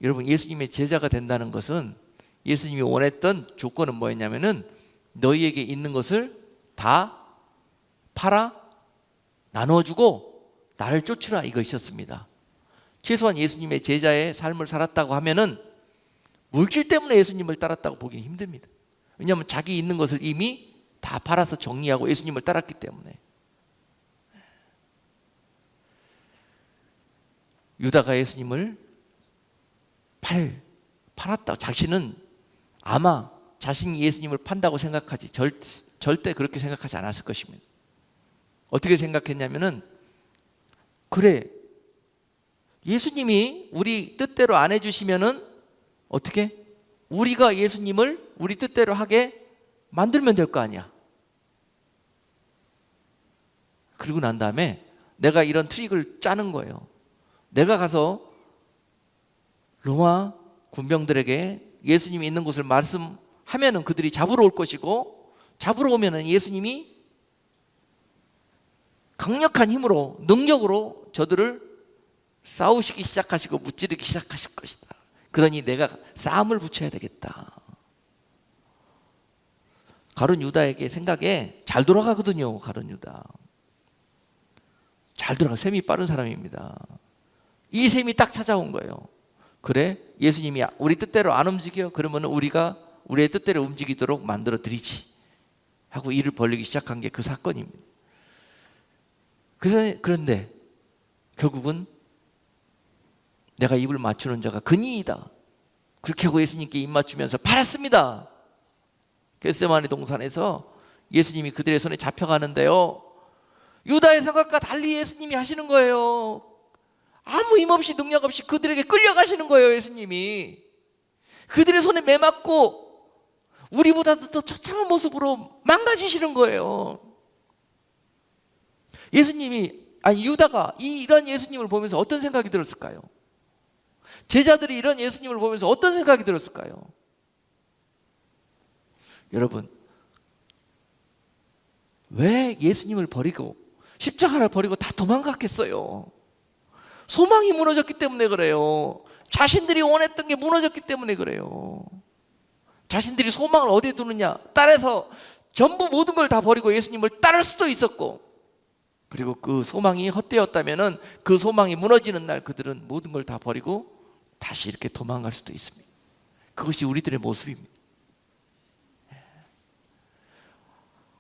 여러분, 예수님의 제자가 된다는 것은 예수님이 원했던 조건은 뭐였냐면은 너희에게 있는 것을 다 팔아 나눠주고 나를 쫓으라, 이것이었습니다. 최소한 예수님의 제자의 삶을 살았다고 하면은 물질 때문에 예수님을 따랐다고 보기 힘듭니다. 왜냐하면 자기 있는 것을 이미 다 팔아서 정리하고 예수님을 따랐기 때문에. 유다가 예수님을 팔았다. 자신은 아마 자신이 예수님을 판다고 생각하지 절대 그렇게 생각하지 않았을 것입니다. 어떻게 생각했냐면은, 그래, 예수님이 우리 뜻대로 안 해주시면은 어떻게? 우리가 예수님을 우리 뜻대로 하게 만들면 될 거 아니야. 그리고 난 다음에 내가 이런 트릭을 짜는 거예요. 내가 가서 로마 군병들에게 예수님이 있는 곳을 말씀하면은 그들이 잡으러 올 것이고, 잡으러 오면은 예수님이 강력한 힘으로, 능력으로 저들을 싸우시기 시작하시고 무찌르기 시작하실 것이다. 그러니 내가 싸움을 붙여야 되겠다. 가룟 유다에게 생각에 잘 돌아가거든요. 가룟 유다 잘 돌아가. 셈이 빠른 사람입니다. 이 셈이 딱 찾아온 거예요. 그래, 예수님이 우리 뜻대로 안 움직여? 그러면 우리가 우리의 뜻대로 움직이도록 만들어 드리지 하고 일을 벌리기 시작한 게 그 사건입니다. 그런데 결국은 내가 입을 맞추는 자가 그니이다, 그렇게 하고 예수님께 입 맞추면서 팔았습니다. 겟세마네 동산에서 예수님이 그들의 손에 잡혀가는데요, 유다의 생각과 달리 예수님이 하시는 거예요. 아무 힘없이 능력 없이 그들에게 끌려가시는 거예요. 예수님이 그들의 손에 매맞고 우리보다도 더 처참한 모습으로 망가지시는 거예요. 유다가 이런 예수님을 보면서 어떤 생각이 들었을까요? 제자들이 이런 예수님을 보면서 어떤 생각이 들었을까요? 여러분, 왜 예수님을 버리고 십자가를 버리고 다 도망갔겠어요? 소망이 무너졌기 때문에 그래요. 자신들이 원했던 게 무너졌기 때문에 그래요. 자신들이 소망을 어디에 두느냐, 딸에서 전부 모든 걸 다 버리고 예수님을 따를 수도 있었고, 그리고 그 소망이 헛되었다면 그 소망이 무너지는 날 그들은 모든 걸 다 버리고 다시 이렇게 도망갈 수도 있습니다. 그것이 우리들의 모습입니다.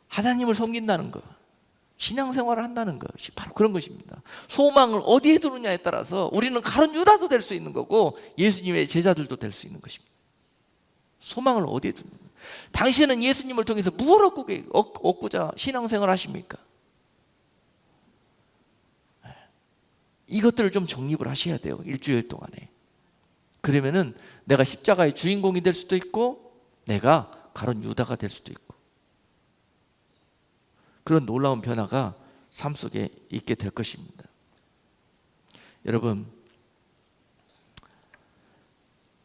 하나님을 섬긴다는 것, 신앙생활을 한다는 것이 바로 그런 것입니다. 소망을 어디에 두느냐에 따라서 우리는 가룟 유다도 될 수 있는 거고 예수님의 제자들도 될 수 있는 것입니다. 소망을 어디에 두느냐. 당신은 예수님을 통해서 무엇을 얻고자 신앙생활을 하십니까? 이것들을 좀 정립을 하셔야 돼요. 일주일 동안에. 그러면은 내가 십자가의 주인공이 될 수도 있고 내가 가룟 유다가 될 수도 있고, 그런 놀라운 변화가 삶 속에 있게 될 것입니다. 여러분,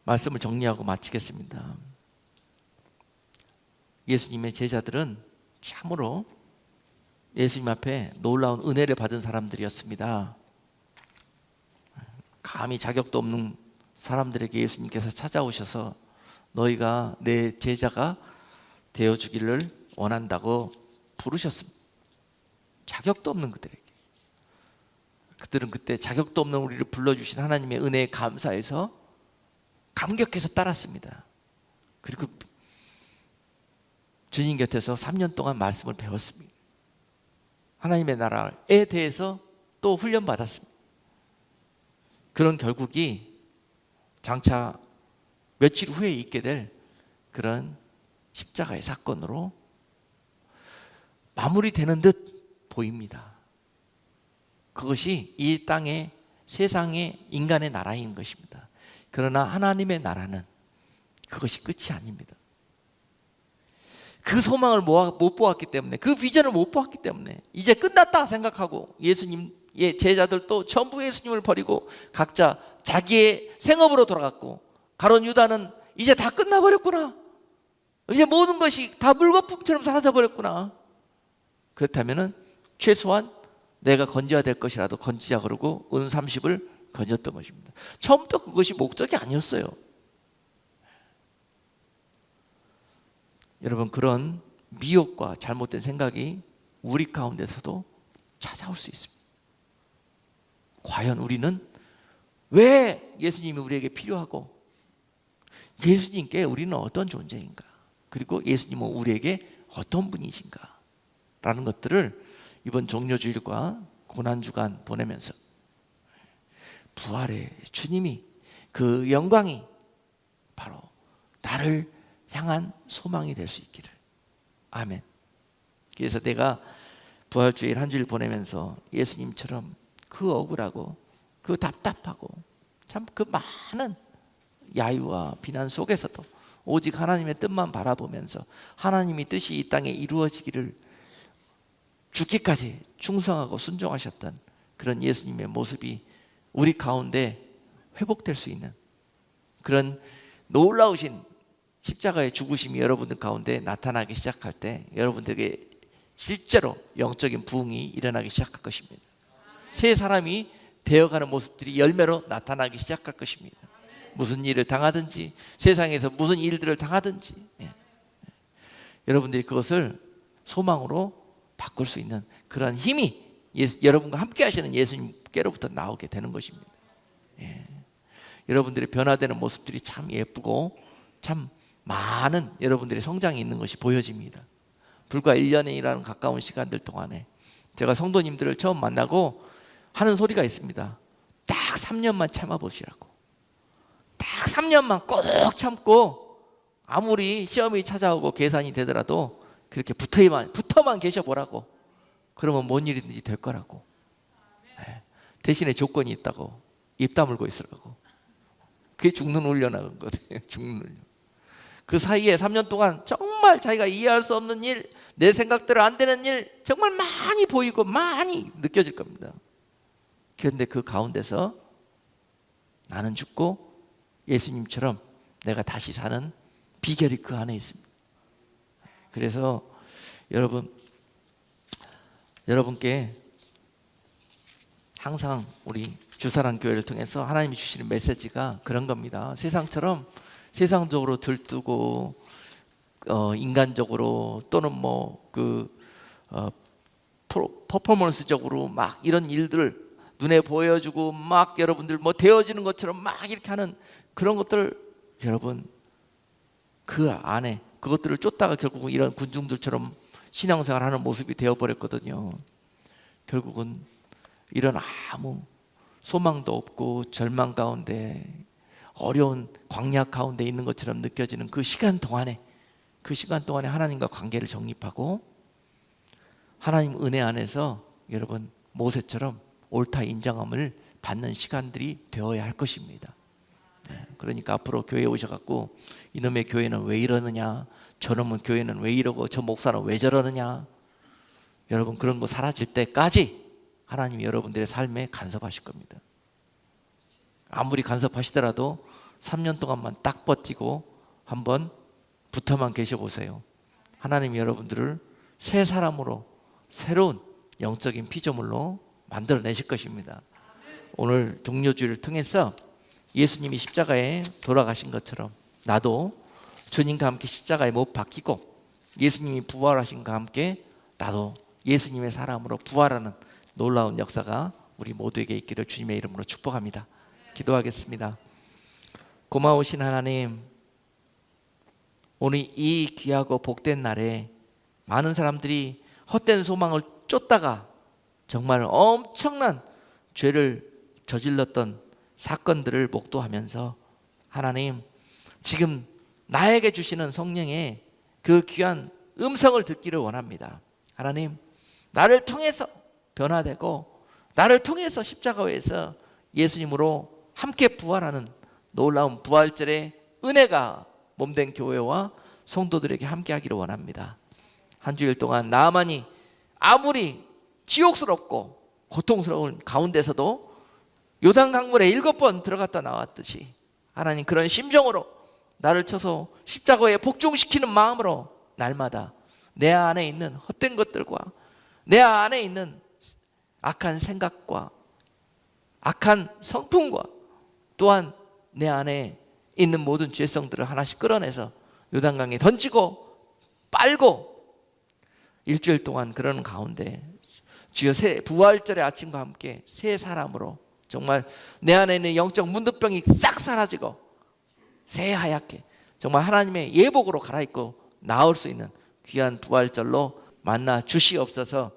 말씀을 정리하고 마치겠습니다. 예수님의 제자들은 참으로 예수님 앞에 놀라운 은혜를 받은 사람들이었습니다. 감히 자격도 없는 사람들에게 예수님께서 찾아오셔서 너희가 내 제자가 되어주기를 원한다고 부르셨습니다. 자격도 없는 그들에게. 그들은 그때 자격도 없는 우리를 불러주신 하나님의 은혜에 감사해서 감격해서 따랐습니다. 그리고 주님 곁에서 3년 동안 말씀을 배웠습니다. 하나님의 나라에 대해서 또 훈련받았습니다. 그런 결국이 장차 며칠 후에 있게 될 그런 십자가의 사건으로 마무리되는 듯 보입니다. 그것이 이 땅의 세상의 인간의 나라인 것입니다. 그러나 하나님의 나라는 그것이 끝이 아닙니다. 그 소망을 못 보았기 때문에, 그 비전을 못 보았기 때문에 이제 끝났다 생각하고 예수님의 제자들도 전부 예수님을 버리고 각자 자기의 생업으로 돌아갔고, 가룟 유다는 이제 다 끝나버렸구나, 이제 모든 것이 다 물거품처럼 사라져버렸구나, 그렇다면 최소한 내가 건져야 될 것이라도 건지자 그러고 은 30을 건졌던 것입니다. 처음부터 그것이 목적이 아니었어요. 여러분, 그런 미혹과 잘못된 생각이 우리 가운데서도 찾아올 수 있습니다. 과연 우리는 왜 예수님이 우리에게 필요하고 예수님께 우리는 어떤 존재인가, 그리고 예수님은 우리에게 어떤 분이신가 라는 것들을 이번 종료주일과 고난주간 보내면서 부활의 주님이, 그 영광이 바로 나를 향한 소망이 될 수 있기를. 아멘. 그래서 내가 부활주일 한 주일 보내면서 예수님처럼 그 억울하고 그 답답하고 참 그 많은 야유와 비난 속에서도 오직 하나님의 뜻만 바라보면서 하나님의 뜻이 이 땅에 이루어지기를 죽기까지 충성하고 순종하셨던 그런 예수님의 모습이 우리 가운데 회복될 수 있는 그런 놀라우신 십자가의 죽으심이 여러분들 가운데 나타나기 시작할 때 여러분들에게 실제로 영적인 부흥이 일어나기 시작할 것입니다. 새 사람이 되어가는 모습들이 열매로 나타나기 시작할 것입니다. 무슨 일을 당하든지, 세상에서 무슨 일들을 당하든지, 여러분들이 그것을 소망으로 바꿀 수 있는 그런 힘이 여러분과 함께 하시는 예수님께로부터 나오게 되는 것입니다. 여러분들의 변화되는 모습들이 참 예쁘고 참 많은 여러분들의 성장이 있는 것이 보여집니다. 불과 1년이라는 가까운 시간들 동안에 제가 성도님들을 처음 만나고 하는 소리가 있습니다. 딱 3년만 참아보시라고. 딱 3년만 꼭 참고 아무리 시험이 찾아오고 계산이 되더라도 그렇게 붙어만 계셔보라고. 그러면 뭔 일이든지 될 거라고. 대신에 조건이 있다고. 입 다물고 있으라고. 그게 죽는 훈련한 거거든요. 죽는 훈련. 그 사이에 3년 동안 정말 자기가 이해할 수 없는 일, 내 생각대로 안 되는 일 정말 많이 보이고 많이 느껴질 겁니다. 그런데 그 가운데서 나는 죽고 예수님처럼 내가 다시 사는 비결이 그 안에 있습니다. 그래서 여러분께 항상 우리 주사랑교회를 통해서 하나님이 주시는 메시지가 그런 겁니다. 세상적으로 들뜨고 인간적으로 또는 퍼포먼스적으로 막 이런 일들 눈에 보여주고 막 여러분들 되어지는 것처럼 막 이렇게 하는 그런 것들, 여러분 그 안에 그것들을 쫓다가 결국은 이런 군중들처럼 신앙생활하는 모습이 되어버렸거든요. 결국은 이런 아무 소망도 없고 절망 가운데 어려운 광야 가운데 있는 것처럼 느껴지는 그 시간 동안에 하나님과 관계를 정립하고 하나님 은혜 안에서 여러분 모세처럼 옳다 인정함을 받는 시간들이 되어야 할 것입니다. 그러니까 앞으로 교회에 오셔갖고 이놈의 교회는 왜 이러느냐, 저놈의 교회는 왜 이러고 저 목사는 왜 저러느냐, 여러분 그런 거 사라질 때까지 하나님이 여러분들의 삶에 간섭하실 겁니다. 아무리 간섭하시더라도 3년 동안만 딱 버티고 한번 붙어만 계셔보세요. 하나님이 여러분들을 새 사람으로 새로운 영적인 피조물로 만들어내실 것입니다. 오늘 종료주의를 통해서 예수님이 십자가에 돌아가신 것처럼 나도 주님과 함께 십자가에 못 박히고 예수님이 부활하신과 함께 나도 예수님의 사람으로 부활하는 놀라운 역사가 우리 모두에게 있기를 주님의 이름으로 축복합니다. 기도하겠습니다. 고마우신 하나님, 오늘 이 귀하고 복된 날에 많은 사람들이 헛된 소망을 쫓다가 정말 엄청난 죄를 저질렀던 사건들을 목도하면서 하나님, 지금 나에게 주시는 성령의 그 귀한 음성을 듣기를 원합니다. 하나님, 나를 통해서 변화되고 나를 통해서 십자가에서 예수님으로 함께 부활하는 놀라운 부활절의 은혜가 몸된 교회와 성도들에게 함께 하기를 원합니다. 한 주일 동안 나만이 아무리 지옥스럽고 고통스러운 가운데서도 요단 강물에 7번 들어갔다 나왔듯이 하나님 그런 심정으로 나를 쳐서 십자가에 복종시키는 마음으로 날마다 내 안에 있는 헛된 것들과 내 안에 있는 악한 생각과 악한 성품과 또한 내 안에 있는 모든 죄성들을 하나씩 끌어내서 요단강에 던지고 빨고 일주일 동안 그러는 가운데 주여 새 부활절의 아침과 함께 새 사람으로 정말 내 안에 있는 영적 문득병이 싹 사라지고 새하얗게 정말 하나님의 예복으로 갈아입고 나올 수 있는 귀한 부활절로 만나 주시옵소서.